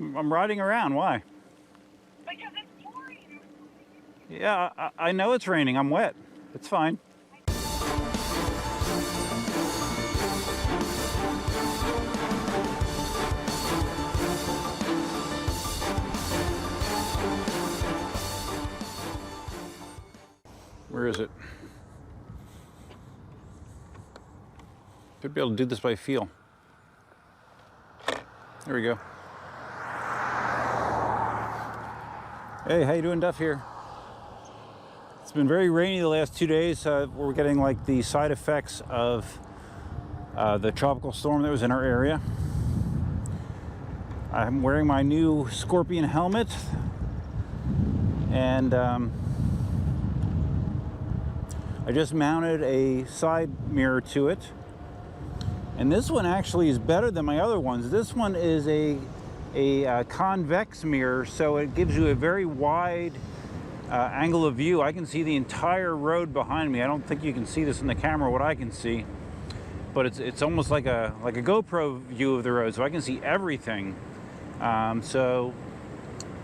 I'm riding around. Why? Because it's pouring. Yeah, I know it's raining. I'm wet. It's fine. Where is it? Should be able to do this by feel. There we go. Hey, how you doing, Duff here? It's been very rainy the last 2 days. We're getting like the side effects of the tropical storm that was in our area. I'm wearing my new Scorpion helmet, and I just mounted a side mirror to it. And this one actually is better than my other ones. This one is a convex mirror, so it gives you a very wide angle of view. I can see the entire road behind me. I don't think you can see this in the camera, what I can see, but it's almost like a GoPro view of the road, so I can see everything. So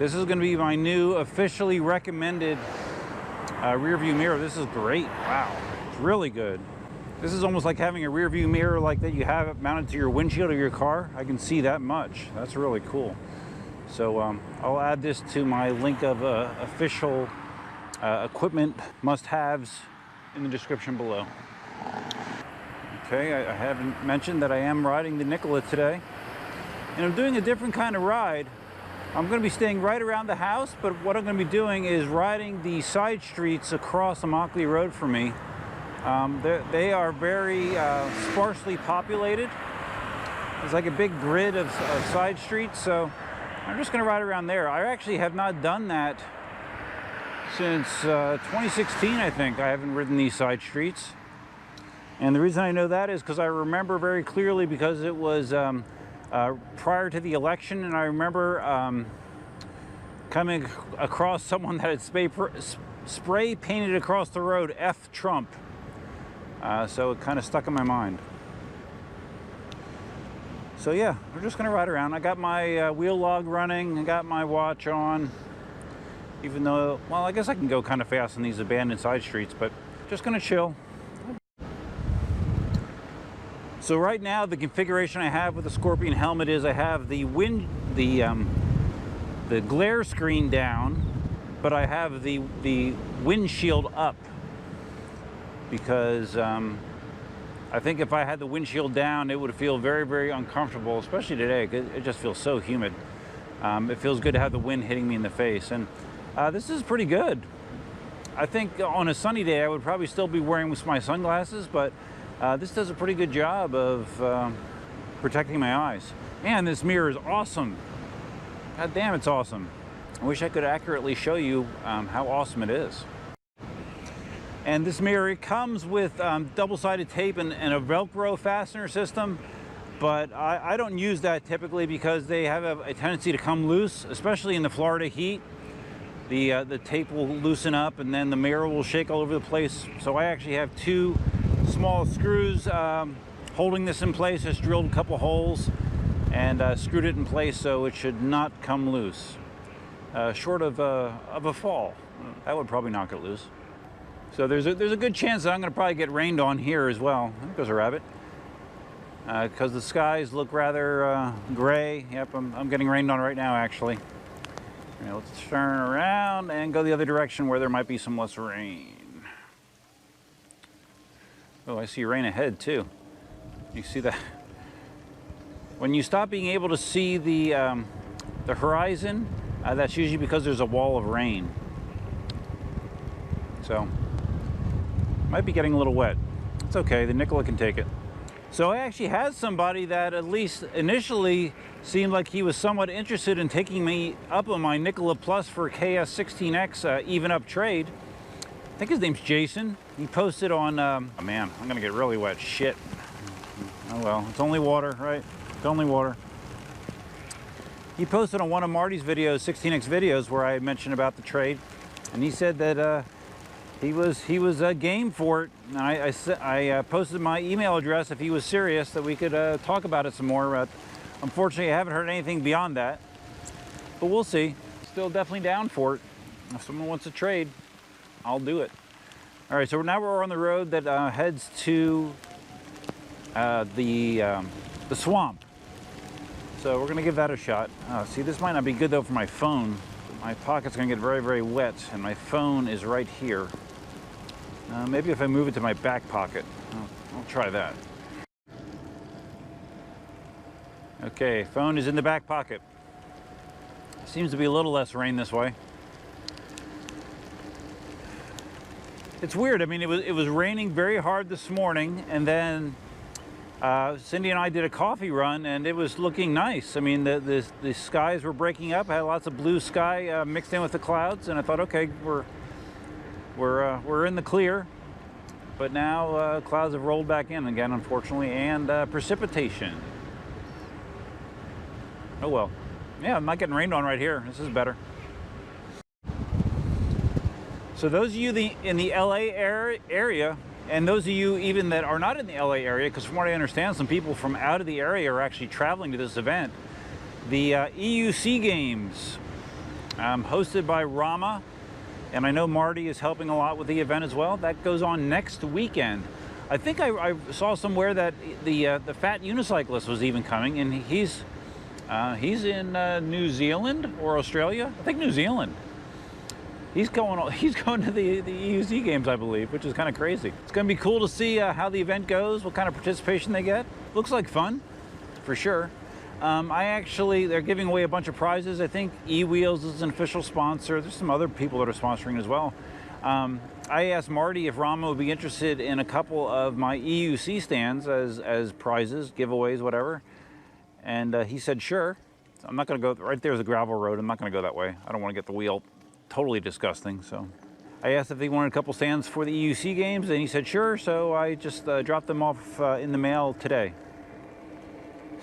this is going to be my new officially recommended rear view mirror. This is great. Wow, it's really good. This is almost like having a rear view mirror like that you have it mounted to your windshield of your car. I can see that much. That's really cool. So I'll add this to my link of official equipment must-haves in the description below. Okay, I haven't mentioned that I am riding the Nikola today, and I'm doing a different kind of ride. I'm going to be staying right around the house, but what I'm going to be doing is riding the side streets across the Mockley Road for me. They are very sparsely populated. There's like a big grid of side streets, so I'm just going to ride around there. I actually have not done that since 2016, I think. I haven't ridden these side streets. And the reason I know that is because I remember very clearly, because it was prior to the election, and I remember coming across someone that had spray painted across the road, F Trump. So it kind of stuck in my mind. So yeah, we're just gonna ride around. I got my wheel log running, I got my watch on, even though, well, I guess I can go kind of fast on these abandoned side streets, but just gonna chill. So right now, the configuration I have with the Scorpion helmet is I have the glare screen down, but I have the windshield up, because I think if I had the windshield down, it would feel very, very uncomfortable, especially today. It just feels so humid. It feels good to have the wind hitting me in the face, and this is pretty good. I think on a sunny day, I would probably still be wearing my sunglasses, but this does a pretty good job of protecting my eyes. Man, this mirror is awesome. God damn, it's awesome. I wish I could accurately show you how awesome it is. And this mirror, it comes with double-sided tape and a Velcro fastener system, but I don't use that typically because they have a tendency to come loose, especially in the Florida heat. The tape will loosen up and then the mirror will shake all over the place. So I actually have two small screws holding this in place. Just drilled a couple holes and screwed it in place so it should not come loose. Short of a fall. That would probably knock it loose. So there's a good chance that I'm going to probably get rained on here as well. There goes a rabbit. Because the skies look rather gray. Yep, I'm getting rained on right now, actually. Right, let's turn around and go the other direction where there might be some less rain. Oh, I see rain ahead too. You see that? When you stop being able to see the horizon, that's usually because there's a wall of rain. So, might be getting a little wet. It's okay, the Nikola can take it. So I actually had somebody that at least initially seemed like he was somewhat interested in taking me up on my Nikola Plus for KS16X even up trade. I think his name's Jason. He posted on, oh man, I'm gonna get really wet, shit. Oh well, it's only water, right? It's only water. He posted on one of Marty's videos, 16X videos, where I mentioned about the trade, and he said that he was game for it. And I posted my email address if he was serious, that we could talk about it some more. But unfortunately, I haven't heard anything beyond that. but we'll see. Still definitely down for it. If someone wants to trade, I'll do it. All right, so now we're on the road that heads to the swamp. So we're gonna give that a shot. See, this might not be good though for my phone. My pocket's gonna get very, very wet, and my phone is right here. Maybe if I move it to my back pocket, I'll try that. Okay, phone is in the back pocket. Seems to be a little less rain this way. It's weird. I mean, it was raining very hard this morning, and then Cindy and I did a coffee run, and it was looking nice. I mean, the skies were breaking up. I had lots of blue sky mixed in with the clouds, and I thought, okay, we're in the clear. But now clouds have rolled back in again, unfortunately, and precipitation. Oh well. Yeah, I'm not getting rained on right here. This is better. So those of you in the LA area, and those of you even that are not in the LA area, because from what I understand, some people from out of the area are actually traveling to this event. The EUC Games, hosted by Rama, and I know Marty is helping a lot with the event as well. That goes on next weekend. I think I saw somewhere that the Fat Unicyclist was even coming, and he's in New Zealand or Australia. I think New Zealand. He's going to the EUC Games, I believe, which is kind of crazy. It's going to be cool to see how the event goes, what kind of participation they get. Looks like fun, for sure. They're giving away a bunch of prizes. I think eWheels is an official sponsor. There's some other people that are sponsoring as well. I asked Marty if Rama would be interested in a couple of my EUC stands as prizes, giveaways, whatever. And he said, sure. I'm not going to go, right there's a gravel road. I'm not going to go that way. I don't want to get the wheel totally disgusting. So I asked if they wanted a couple stands for the EUC Games, and he said, sure. So I just dropped them off in the mail today.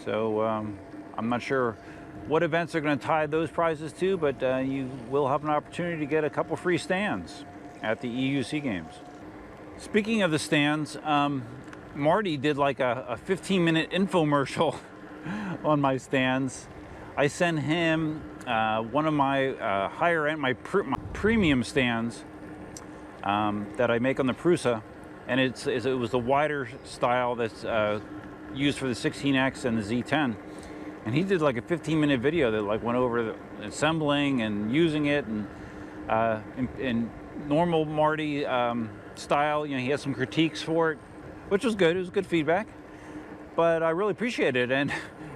So I'm not sure what events are going to tie those prizes to, but you will have an opportunity to get a couple free stands at the EUC Games. Speaking of the stands, Marty did like a 15-minute infomercial on my stands. I sent him one of my higher end, my premium stands that I make on the Prusa, and it was the wider style that's used for the 16X and the Z10. And he did like a 15-minute video that like went over the assembling and using it, and in normal Marty style. You know, he had some critiques for it, which was good. It was good feedback, but I really appreciated it.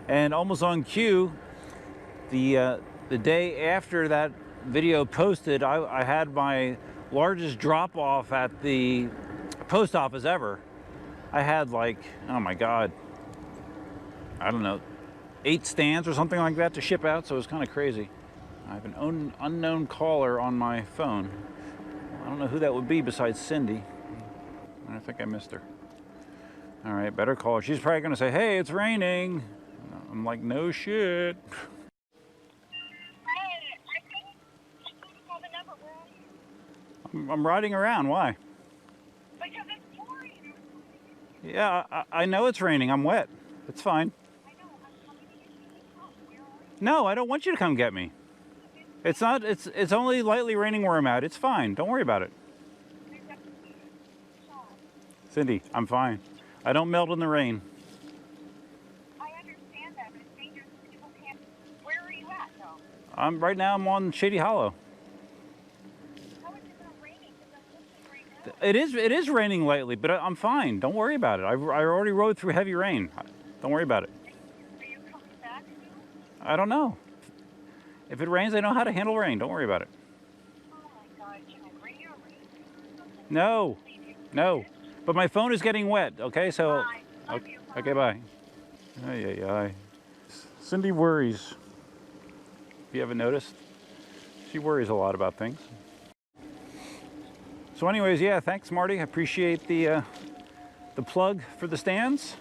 And almost on cue, the day after that video posted, I had my largest drop off at the post office ever. I had like, oh my God, I don't know, 8 stands or something like that to ship out, so it was kind of crazy. I have an unknown caller on my phone. I don't know who that would be besides Cindy. I think I missed her. All right, better call her. She's probably gonna say, hey, it's raining. I'm like, no shit. I'm riding around. Why? Because it's pouring. Yeah, I know it's raining. I'm wet. It's fine. I know. I'm coming to get you. Where are you? No, I don't want you to come get me. It's not. It's only lightly raining where I'm at. It's fine. Don't worry about it. Cindy, I'm fine. I don't melt in the rain. I understand that, but it's dangerous. People can't. Where are you at, though? Right now. I'm on Shady Hollow. How is it not raining? Because I'm looking right now. It is raining lightly, but I'm fine. Don't worry about it. I already rode through heavy rain. Don't worry about it. Are you coming back soon? I don't know. If it rains, I know how to handle rain. Don't worry about it. Oh my God! Can I bring you a rain? No, no. But my phone is getting wet. Okay, so. Bye. Love you. Bye. Okay, bye. Ay, ay, ay. Cindy worries. If you haven't noticed, she worries a lot about things. So, anyways, yeah, thanks, Marty. I appreciate the plug for the stands.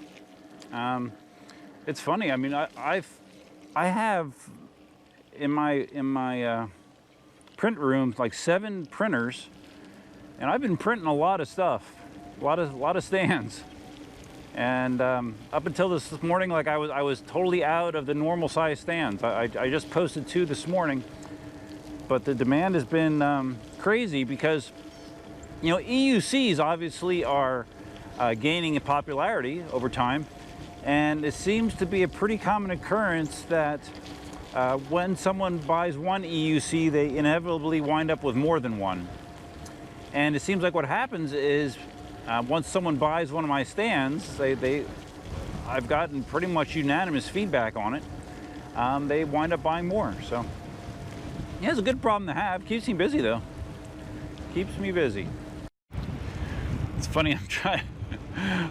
It's funny. I mean, I have in my print room like 7 printers, and I've been printing a lot of stuff, a lot of stands. And up until this morning, like I was totally out of the normal size stands. I just posted 2 this morning, but the demand has been crazy because, you know, EUCs obviously are gaining in popularity over time, and it seems to be a pretty common occurrence that when someone buys one EUC, they inevitably wind up with more than one. And it seems like what happens is once someone buys one of my stands, I've gotten pretty much unanimous feedback on it. They wind up buying more. So yeah, it's a good problem to have. Keeps me busy though. Keeps me busy. It's funny,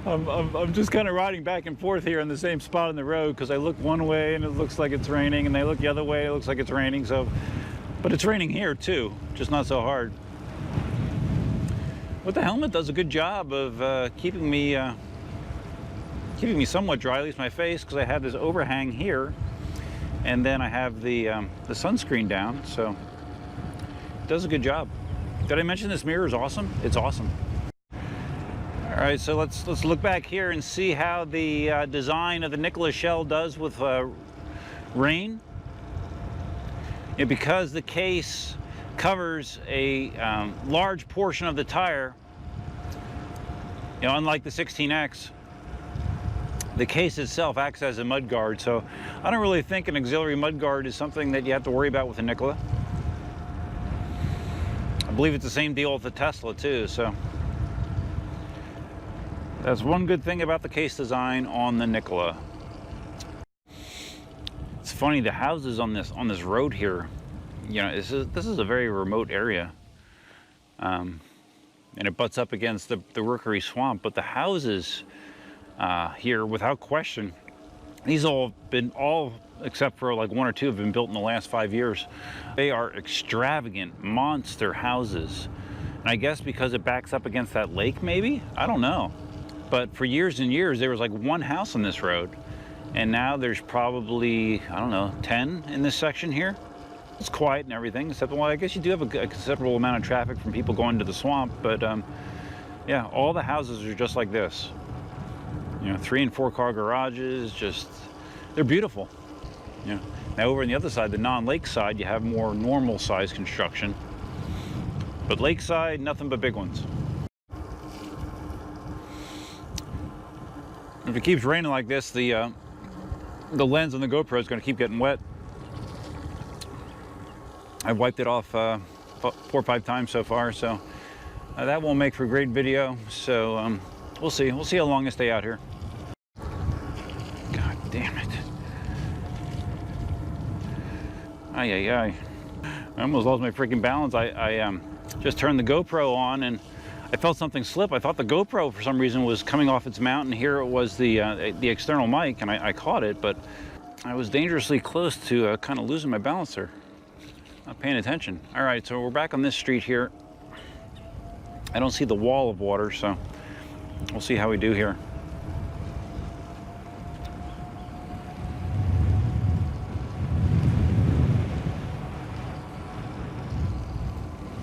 I'm just kind of riding back and forth here in the same spot on the road because I look one way and it looks like it's raining, and I look the other way, it looks like it's raining. So, but it's raining here too, just not so hard. But the helmet does a good job of keeping me somewhat dry, at least my face, because I have this overhang here, and then I have the sunscreen down, so it does a good job. Did I mention this mirror is awesome? It's awesome. All right, so let's look back here and see how the design of the Nikola shell does with rain. And because the case covers a large portion of the tire, you know, unlike the 16X, the case itself acts as a mud guard. So I don't really think an auxiliary mud guard is something that you have to worry about with the Nikola. I believe it's the same deal with the Tesla too, so that's one good thing about the case design on the Nikola. It's funny, the houses on this road here, you know, this is a very remote area, and it butts up against the Rookery Swamp. But the houses here, without question, these all except for like 1 or 2 have been built in the last 5 years. They are extravagant monster houses, and I guess because it backs up against that lake, maybe, I don't know. But for years and years, there was like 1 house on this road, and now there's probably, I don't know, 10 in this section here. It's quiet and everything, except, well, I guess you do have a considerable amount of traffic from people going to the swamp, but yeah, all the houses are just like this. You know, 3 and 4 car garages, they're beautiful. You know, now over on the other side, the non-lake side, you have more normal size construction, but lakeside, nothing but big ones. If it keeps raining like this, the lens on the GoPro is going to keep getting wet. I've wiped it off 4 or 5 times so far, so that won't make for a great video. So we'll see. We'll see how long I stay out here. God damn it! Ay ay ay! I almost lost my freaking balance. I just turned the GoPro on and I felt something slip. I thought the GoPro for some reason was coming off its mount, and here it was the external mic, and I caught it, but I was dangerously close to kind of losing my balance there. Not paying attention. All right, so we're back on this street here. I don't see the wall of water, so we'll see how we do here.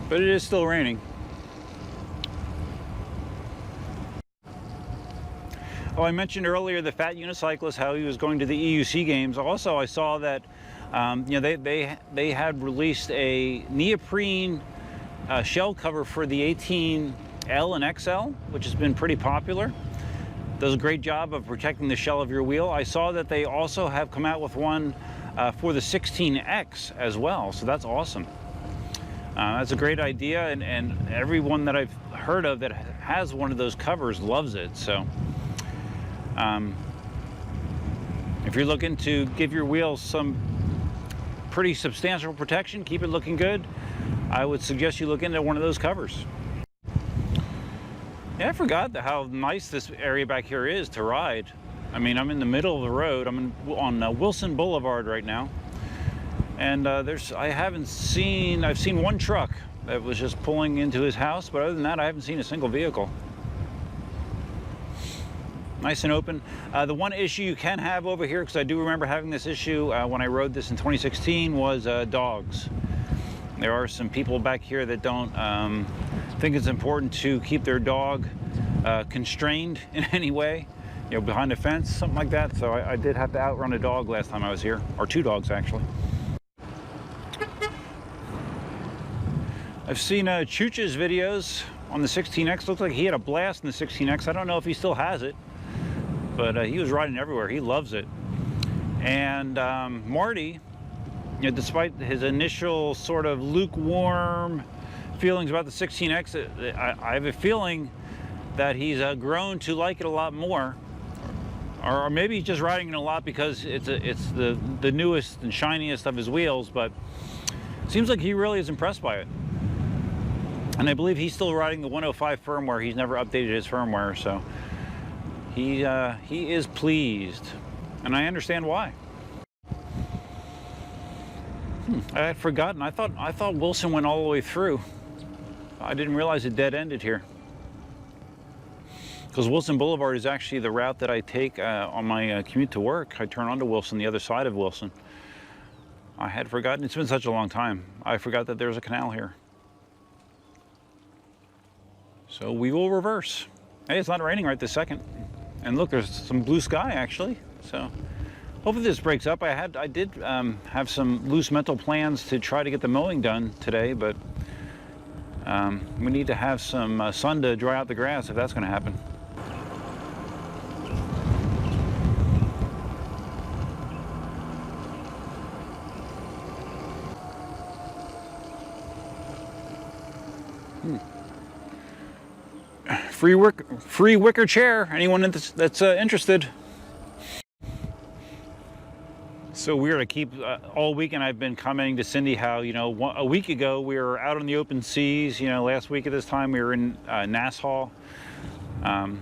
But it is still raining. Oh, I mentioned earlier the fat unicyclist, how he was going to the EUC Games. Also, I saw that you know, they had released a neoprene shell cover for the 18L and XL, which has been pretty popular. Does a great job of protecting the shell of your wheel. I saw that they also have come out with one for the 16X as well, so that's awesome. That's a great idea, and everyone that I've heard of that has one of those covers loves it. So if you're looking to give your wheels some pretty substantial protection, keep it looking good, I would suggest you look into one of those covers. Yeah, I forgot how nice this area back here is to ride. I mean, I'm in the middle of the road. I'm on Wilson Boulevard right now, and I've seen 1 truck that was just pulling into his house, but other than that, I haven't seen a single vehicle. Nice and open. The one issue you can have over here, because I do remember having this issue when I rode this in 2016, was dogs. There are some people back here that don't think it's important to keep their dog constrained in any way. you know, behind a fence, something like that. So I did have to outrun a dog last time I was here, or 2 dogs actually. I've seen Chooch's videos on the 16X. Looks like he had a blast in the 16X. I don't know if he still has it, but he was riding everywhere. He loves it. And Marty, you know, despite his initial sort of lukewarm feelings about the 16X, I have a feeling that he's grown to like it a lot more. Or maybe he's just riding it a lot because it's the newest and shiniest of his wheels, but it seems like he really is impressed by it. And I believe he's still riding the 105 firmware. He's never updated his firmware, so he is pleased, and I understand why. I had forgotten. I thought Wilson went all the way through. I didn't realize it dead ended here. Because Wilson Boulevard is actually the route that I take on my commute to work. I turn onto Wilson, the other side of Wilson. I had forgotten. It's been such a long time. I forgot that there's a canal here. So we will reverse. Hey, it's not raining right this second. And look, there's some blue sky actually. So hopefully this breaks up. I did have some loose mental plans to try to get the mowing done today, but we need to have some sun to dry out the grass if that's going to happen. Free wicker chair. Anyone that's interested. So weird. I keep all weekend I've been commenting to Cindy how, you know, a week ago we were out on the open seas. You know, last week at this time we were in Nassau. And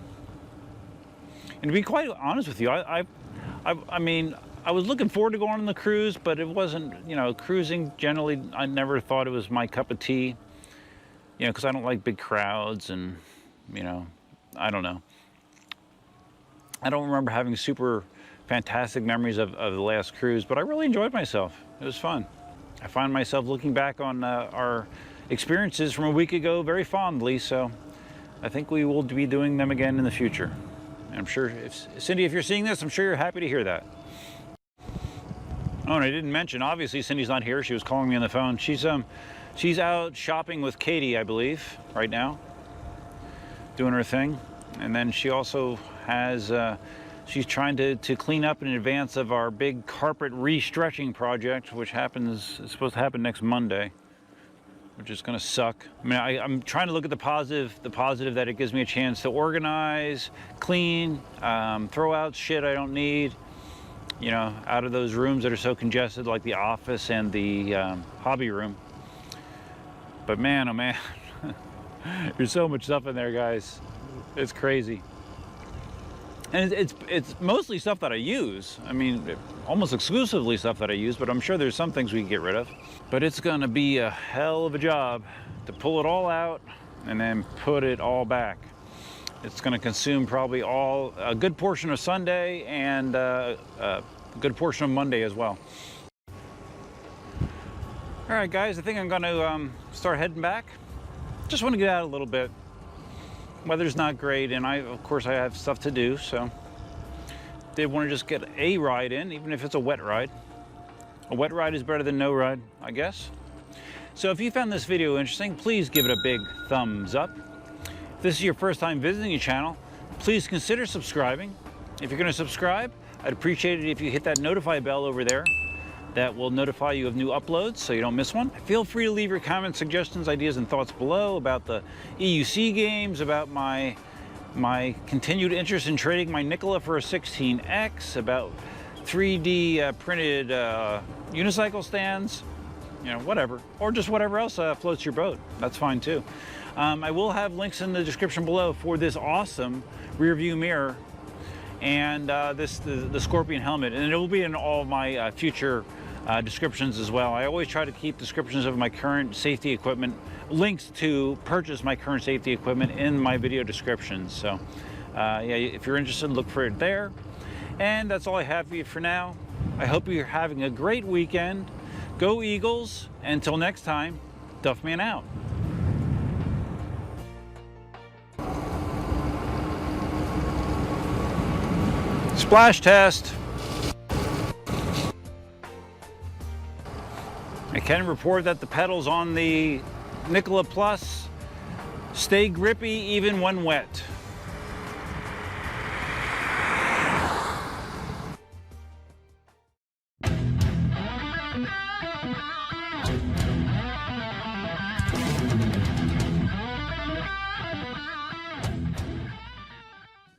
to be quite honest with you, I mean, I was looking forward to going on the cruise, but it wasn't, you know, cruising generally. I never thought it was my cup of tea. You know, because I don't like big crowds and, you know, I don't know. I don't remember having super fantastic memories of the last cruise, but I really enjoyed myself. It was fun. I find myself looking back on our experiences from a week ago very fondly, so I think we will be doing them again in the future. And I'm sure, Cindy, if you're seeing this, I'm sure you're happy to hear that. Oh, and I didn't mention, obviously Cindy's not here. She was calling me on the phone. She's out shopping with Katie, I believe, right now, doing her thing. And then she also has, she's trying to clean up in advance of our big carpet re-stretching project, which is supposed to happen next Monday, which is going to suck. I mean, I'm trying to look at the positive that it gives me a chance to organize, clean, throw out shit I don't need, you know, out of those rooms that are so congested, like the office and the hobby room. But man, oh man, there's so much stuff in there, guys. It's crazy. And it's mostly stuff that I use. I mean, almost exclusively stuff that I use, but I'm sure there's some things we can get rid of. But it's gonna be a hell of a job to pull it all out and then put it all back. It's gonna consume probably a good portion of Sunday and a good portion of Monday as well. All right, guys, I think I'm gonna start heading back. Just want to get out a little bit. Weather's not great, and of course I have stuff to do, so did want to just get a ride in, even if it's a wet ride. A wet ride is better than no ride, I guess. So if you found this video interesting, please give it a big thumbs up. If this is your first time visiting the channel, please consider subscribing. If you're going to subscribe, I'd appreciate it if you hit that notify bell over there. That will notify you of new uploads so you don't miss one. Feel free to leave your comments, suggestions, ideas, and thoughts below about the EUC games, about my continued interest in trading my Nikola for a 16X, about 3D printed unicycle stands, you know, whatever. Or just whatever else floats your boat. That's fine too. I will have links in the description below for this awesome rear view mirror and the Scorpion helmet, and it will be in all my future descriptions as well. I always try to keep descriptions of my current safety equipment, links to purchase my current safety equipment in my video descriptions. So yeah, if you're interested, look for it there. And that's all I have for you for now. I hope you're having a great weekend. Go Eagles. Until next time, Duffman out. Splash test. I can report that the pedals on the Nikola Plus stay grippy even when wet.